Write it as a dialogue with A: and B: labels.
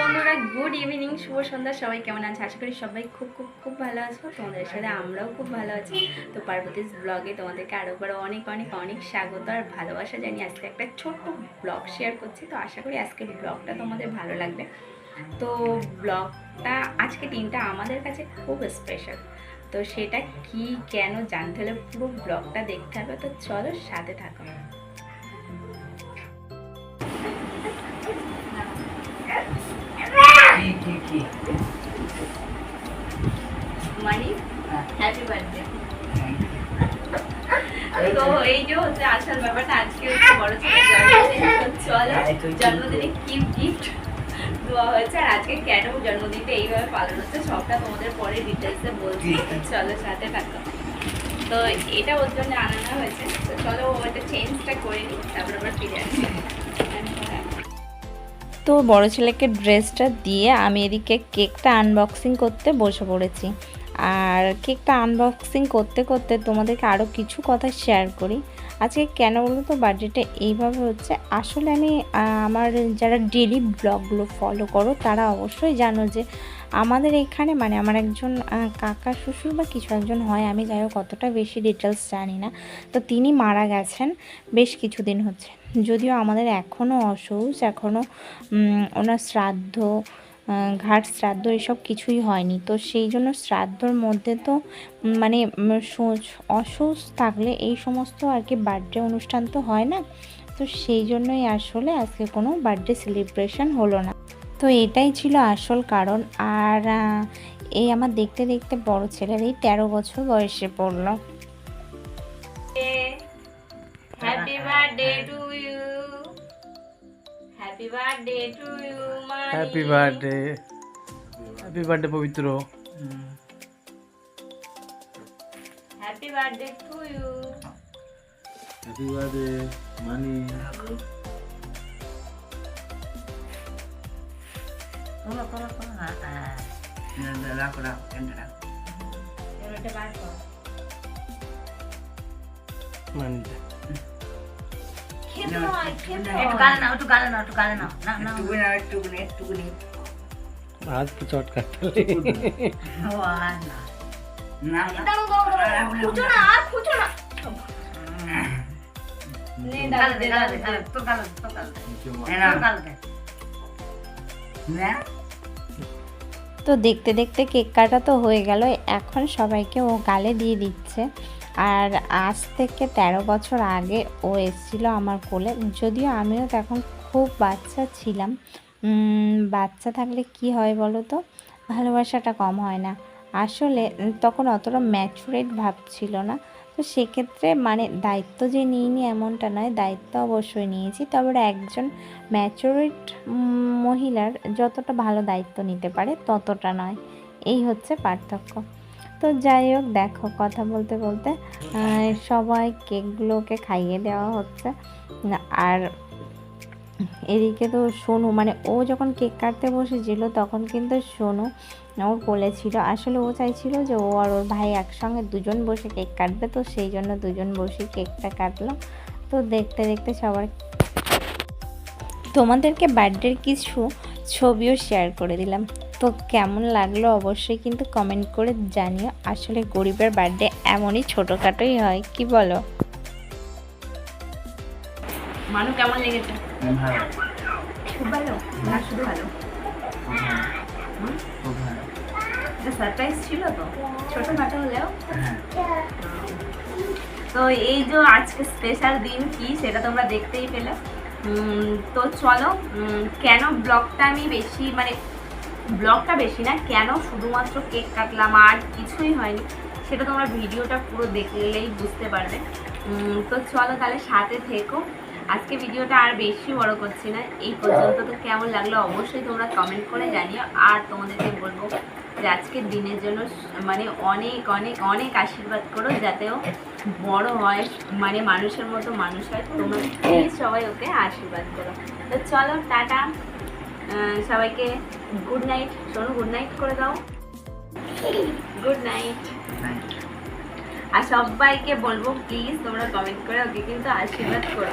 A: বন্ধুরা, good evening, শুভ সন্ধ্যা। সবাই কেমন আছে? আশা করি সবাই খুব খুব খুব ভালো আছো। তোমাদের সাথে আমরাও খুব ভালো আছি। তো পার্বতীস ব্লগে তোমাদেরকে আরেকবার অনেক অনেক অনেক স্বাগত আর ভালোবাসা জানিয়ে আজকে একটা ছোট্ট ব্লগ শেয়ার করছি। তো আশা করি আজকের ব্লগটা তোমাদের ভালো লাগবে। তো ব্লগটা আজকে দিনটা আমাদের কাছে খুব স্পেশাল। তো সেটা কি কেন জানতে হলে পুরো ব্লগটা দেখতে হবে। তো চলো সাথে থাকো। মানি হ্যাপি বার্থডে। তো এই যে হচ্ছে আসল ব্যাপারটা, আজকে হচ্ছে বড় ছেলের জন্মদিন। চলো জন্মদিনে কি গিফট দেওয়া হয়েছে আর আজকে কেন জন্মদিনটা এইভাবে পালন হচ্ছে সবটা তোমাদের পরে ডিটেলসে বলছি। চলো সাথে থাকো। তো এটা ওর জন্য আনানো হয়েছে। তো চলো ওটা চেঞ্জটা করে নিই, তারপর আবার ফিরে আসি।
B: তো বড় ছেলেকে ড্রেসটা দিয়ে আমি এদিকে কেকটা আনবক্সিং করতে বসে পড়েছি। আর কেকটা আনবক্সিং করতে করতে তোমাদেরকে আরও কিছু কথা শেয়ার করি। আজকে কেন বলো তো বার্থডেটা এইভাবে হচ্ছে। আসলে আমি আমার যারা ডেলি ব্লগগুলো ফলো করো তারা অবশ্যই জানো যে আমাদের এখানে মানে আমার একজন কাকা শ্বশুর বা কিছু একজন হয়, আমি যাই হোক অতটা বেশি ডিটেলস জানি না। তো তিনি মারা গেছেন বেশ কিছুদিন হচ্ছে। যদিও আমাদের এখনও অসৌচ, এখনও ওনার শ্রাদ্ধ ঘাট শ্রাদ্ধ এসব কিছুই হয়নি। তো সেই জন্য শ্রাদ্ধর মধ্যে তো মানে অসৌচ থাকলে এই সমস্ত আর কি বার্থডে অনুষ্ঠান তো হয় না। তো সেই জন্যই আসলে আজকে কোনো বার্থডে সেলিব্রেশন হলো না। তো এটাই ছিল আসল কারণ। আর এই আমার দেখতে দেখতে বড় ছেলের এই 13 বছর বয়সে পড়লো।
A: Happy birthday to you, happy birthday to you Moni.
C: Happy birthday, happy birthday Pabitra.
A: Happy birthday to you,
C: happy birthday Moni. মানিটা
A: খেতে হয়, খেতে
D: একটু
A: হয়।
D: গালে নাও একটুকুনি।
C: হাত তো চটকা
D: ও আর না
A: দাঁড়াও, দাঁড়াও, খুঁজো না, আর খুঁজো না। নে, দাঁড়া, দাঁড়া।
D: তোর গালে না।
B: তো দেখতে দেখতে কেক কাটা তো হয়ে গেল। এখন সবাইকে ও গালে দিয়ে দিচ্ছে। আর আজ থেকে 13 বছর আগে ও এসেছিলো আমার কোলে। যদিও আমিও তখন খুব বাচ্চা ছিলাম। বাচ্চা থাকলে কি হয় বলো তো, ভালোবাসাটা কম হয় না। আসলে তখন অতটা ম্যাচুরেট ভাব ছিল না। তো সেক্ষেত্রে মানে দায়িত্ব যে নিইনি এমনটা নয়, দায়িত্ব অবশ্যই নিয়েছি। তবে একজন ম্যাচুরেট মহিলার যতটা ভালো দায়িত্ব নিতে পারে ততটা নয়, এই হচ্ছে পার্থক্য। তো যাই হোক, দেখো কথা বলতে বলতে সবাই কেকগুলোকে খাইয়ে দেওয়া হচ্ছে। আর এদিকে তো সোনু মানে ও যখন কেক কাটতে বসেছিল তখন কিন্তু সোনু ওর কোলে ছিল। আসলে ও চাইছিল যে ও আর ওর ভাই একসঙ্গে দুজন বসে কেক কাটবে। তো সেই জন্য দুজন বসে কেকটা কাটলো। তো দেখতে দেখতে সবার তোমাদেরকে বার্থডের কিছু ছবিও শেয়ার করে দিলাম। তো কেমন লাগলো অবশ্যই কিন্তু কমেন্ট করে জানিও। আসলে গরিবের বার্থডে এমনই ছোটোখাটোই হয়, কি বলো?
A: মানু কেমন লেগেছে? খুব ভালো না, শুধু ভালো। সারপ্রাইজ ছিল তো, ছোটখাটো হলেও। তো এই যে আজকে স্পেশাল দিন কি সেটা তোমরা দেখতেই পেলে। তো চলো, কেন ব্লগটা আমি বেশি মানে ব্লগটা বেশি না, কেন শুধুমাত্র কেক কাটলাম আর কিছুই হয়নি সেটা তোমরা ভিডিওটা পুরো দেখলেই বুঝতে পারবে। তো চলো তাহলে সাথে থেকো। আজকে ভিডিওটা আর বেশি বড় করছি না, এই পর্যন্ত। তো কেমন লাগলো অবশ্যই তোমরা কমেন্ট করে জানিও। আর তোমাদেরকে বলবো যে আজকের দিনের জন্য মানে অনেক অনেক অনেক আশীর্বাদ করো, যাতেও বড় হয়, মানে মানুষের মতো মানুষ হয়। তোমরা প্লিজ সবাই ওকে আশীর্বাদ করো। তো চলো টাটা, সবাইকে গুড নাইট। শোনো, গুড নাইট করে দাও। Good night. আর সবাইকে বলবো প্লিজ তোমরা কমেন্ট করে ওকে কিন্তু আশীর্বাদ করো।